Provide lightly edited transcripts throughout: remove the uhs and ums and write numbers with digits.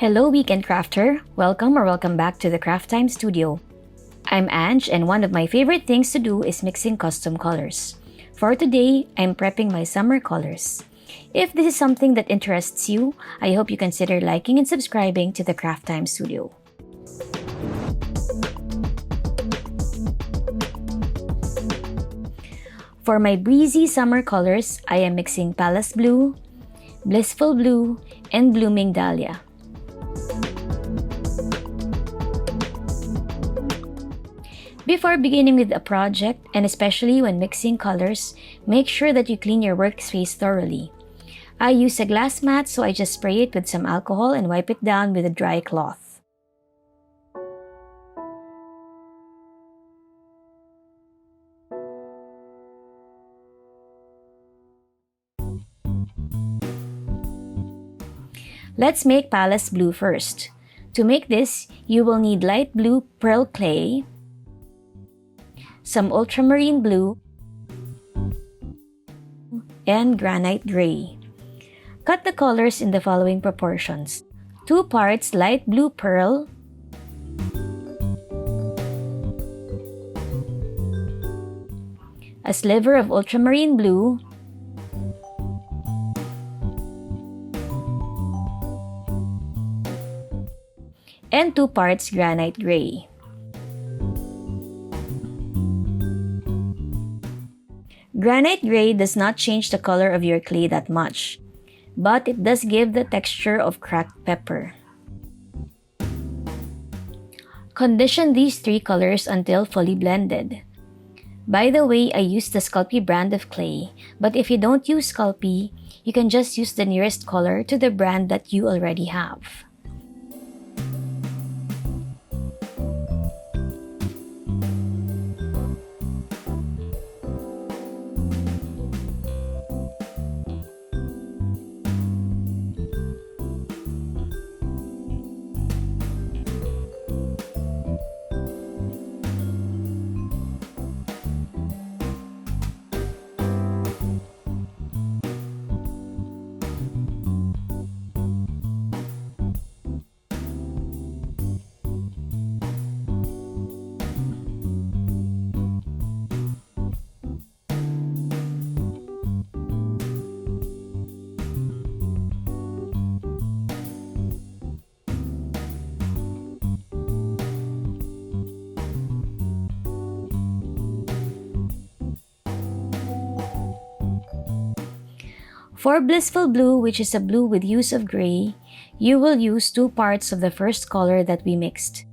Hello, Weekend Crafter! Welcome back to the Craft Time Studio. I'm Ange, and one of my favorite things to do is mixing custom colors. For today, I'm prepping my summer colors. If this is something that interests you, I hope you consider liking and subscribing to the Craft Time Studio. For my breezy summer colors, I am mixing Palace Blue, Blissful Blue, and Blooming Dahlia. Before beginning with a project, and especially when mixing colors, make sure that you clean your workspace thoroughly. I use a glass mat, so I just spray it with some alcohol and wipe it down with a dry cloth. Let's make Palace Blue first. To make this, you will need light blue pearl clay, some ultramarine blue, and granite gray. Cut the colors in the following proportions: 2 parts light blue pearl, a sliver of ultramarine blue, and 2 parts granite gray. Granite gray does not change the color of your clay that much, but it does give the texture of cracked pepper. Condition these 3 colors until fully blended. By the way, I use the Sculpey brand of clay, but if you don't use Sculpey, you can just use the nearest color to the brand that you already have. For Blissful Blue, which is a blue with use of gray, you will use 2 parts of the first color that we mixed.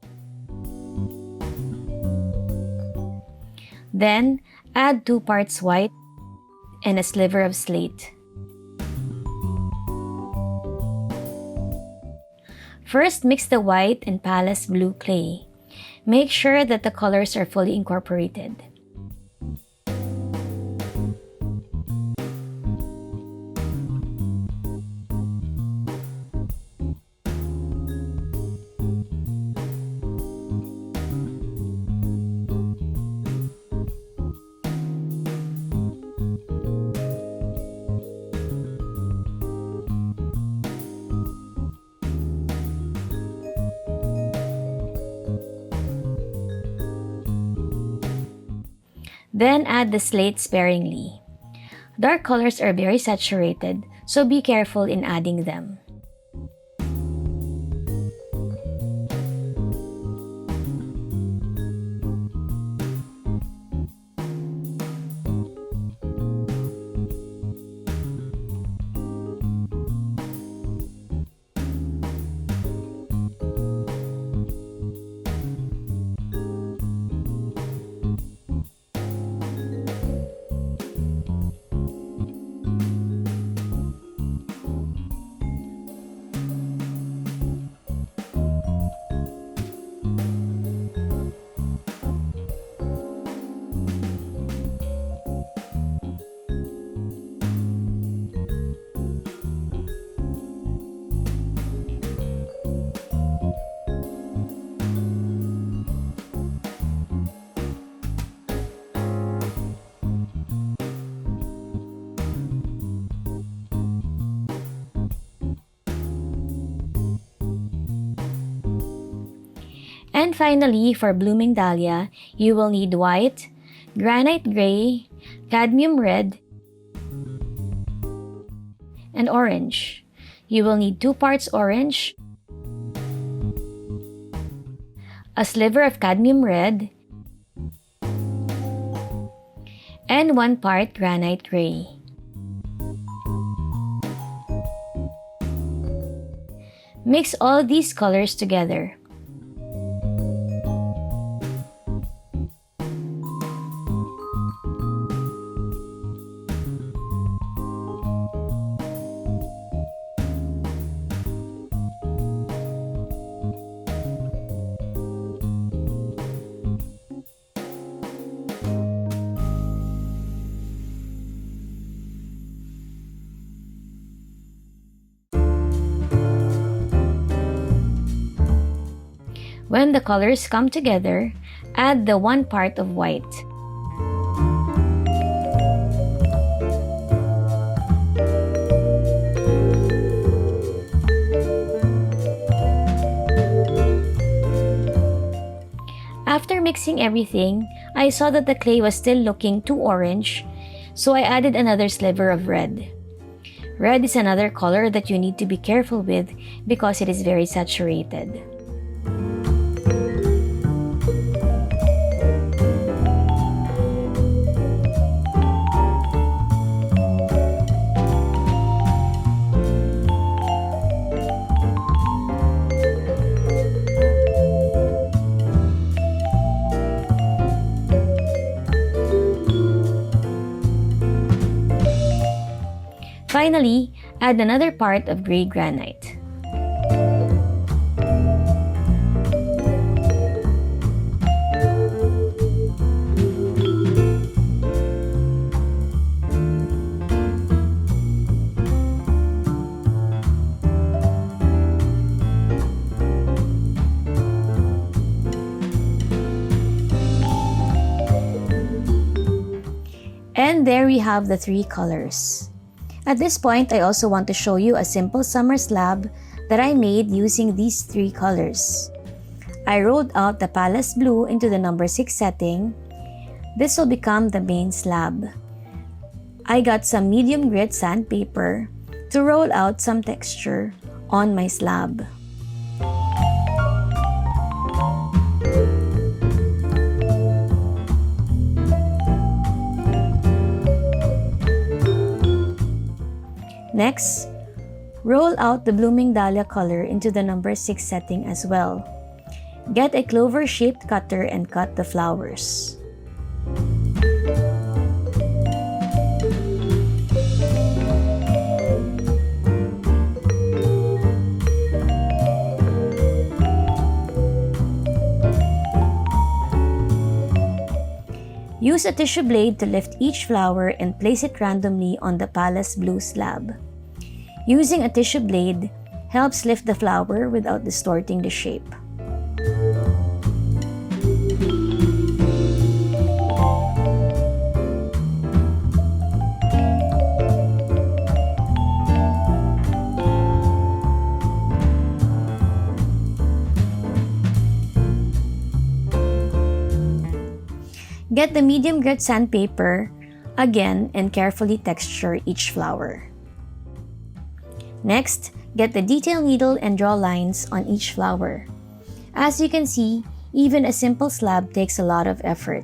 Then, add 2 parts white and a sliver of slate. First, mix the white and Palace Blue clay. Make sure that the colors are fully incorporated. Then add the slate sparingly. Dark colors are very saturated, so be careful in adding them. And finally, for blooming dahlia, you will need white, granite gray, cadmium red, and orange. You will need 2 parts orange, a sliver of cadmium red, and 1 part granite gray. Mix all these colors together. When the colors come together, add the 1 part of white. After mixing everything, I saw that the clay was still looking too orange, so I added another sliver of red. Red is another color that you need to be careful with because it is very saturated. Finally, add another part of gray granite. And there we have the 3 colors. At this point, I also want to show you a simple summer slab that I made using these 3 colors. I rolled out the Palace Blue into the number 6 setting. This will become the main slab. I got some medium grit sandpaper to roll out some texture on my slab. Next, roll out the blooming dahlia color into the number 6 setting as well. Get a clover-shaped cutter and cut the flowers. Use a tissue blade to lift each flower and place it randomly on the Palace Blue slab. Using a tissue blade helps lift the flower without distorting the shape. Get the medium grit sandpaper again and carefully texture each flower. Next, get the detail needle and draw lines on each flower. As you can see, even a simple slab takes a lot of effort.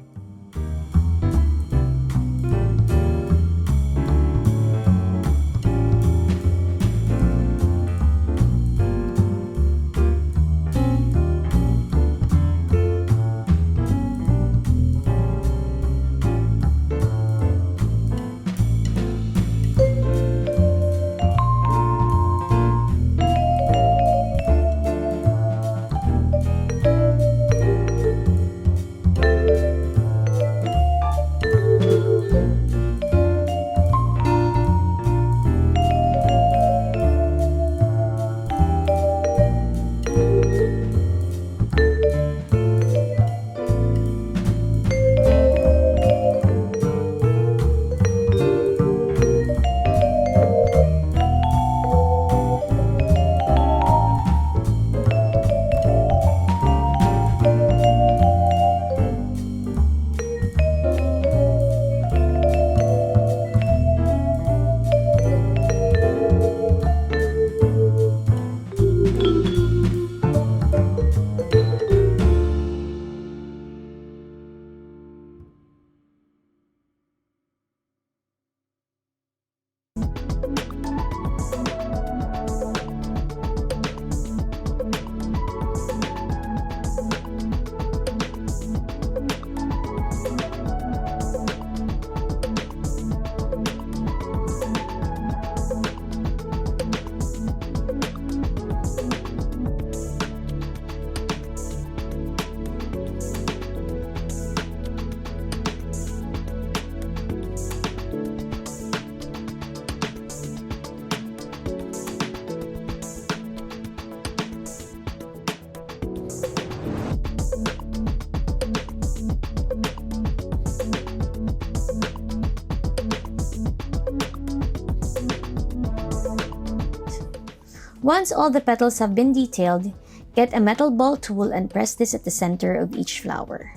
Once all the petals have been detailed, get a metal ball tool and press this at the center of each flower.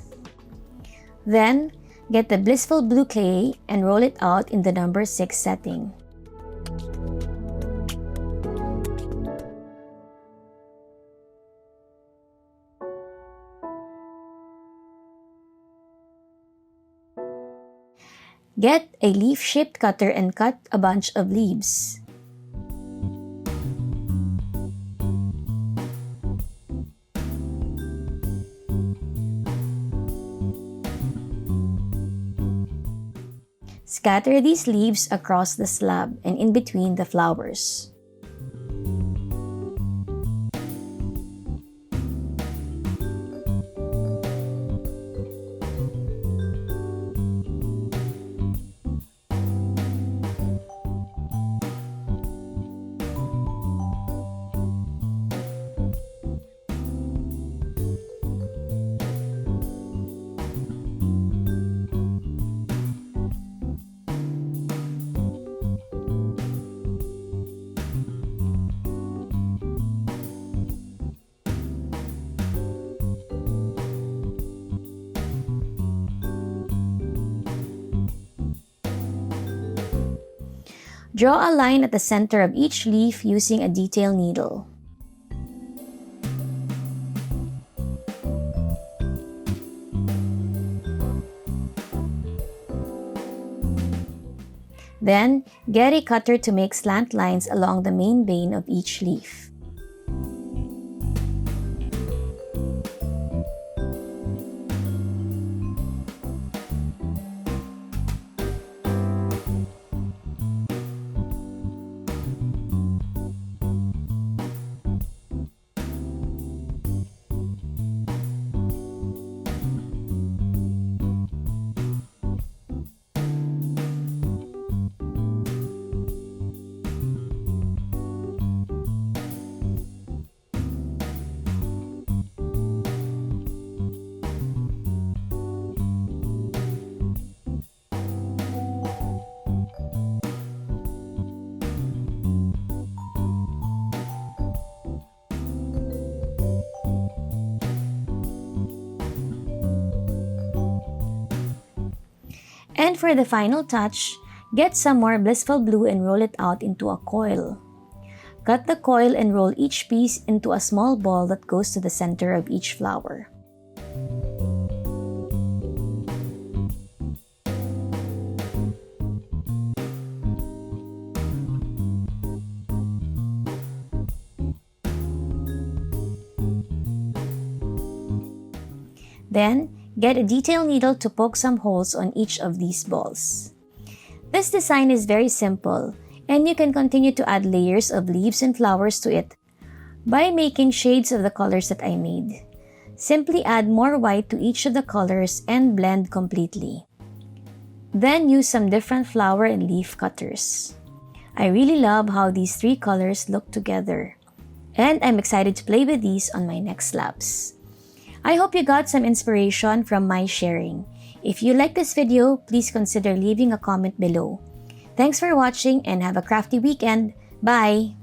Then, get the Blissful blue clay and roll it out in the number 6 setting. Get a leaf-shaped cutter and cut a bunch of leaves. Scatter these leaves across the slab and in between the flowers. Draw a line at the center of each leaf using a detail needle. Then, get a cutter to make slant lines along the main vein of each leaf. And for the final touch, get some more Blissful blue and roll it out into a coil. Cut the coil and roll each piece into a small ball that goes to the center of each flower. Then, get a detail needle to poke some holes on each of these balls. This design is very simple, and you can continue to add layers of leaves and flowers to it by making shades of the colors that I made. Simply add more white to each of the colors and blend completely. Then use some different flower and leaf cutters. I really love how these 3 colors look together, and I'm excited to play with these on my next slabs. I hope you got some inspiration from my sharing. If you like this video, please consider leaving a comment below. Thanks for watching and have a crafty weekend. Bye!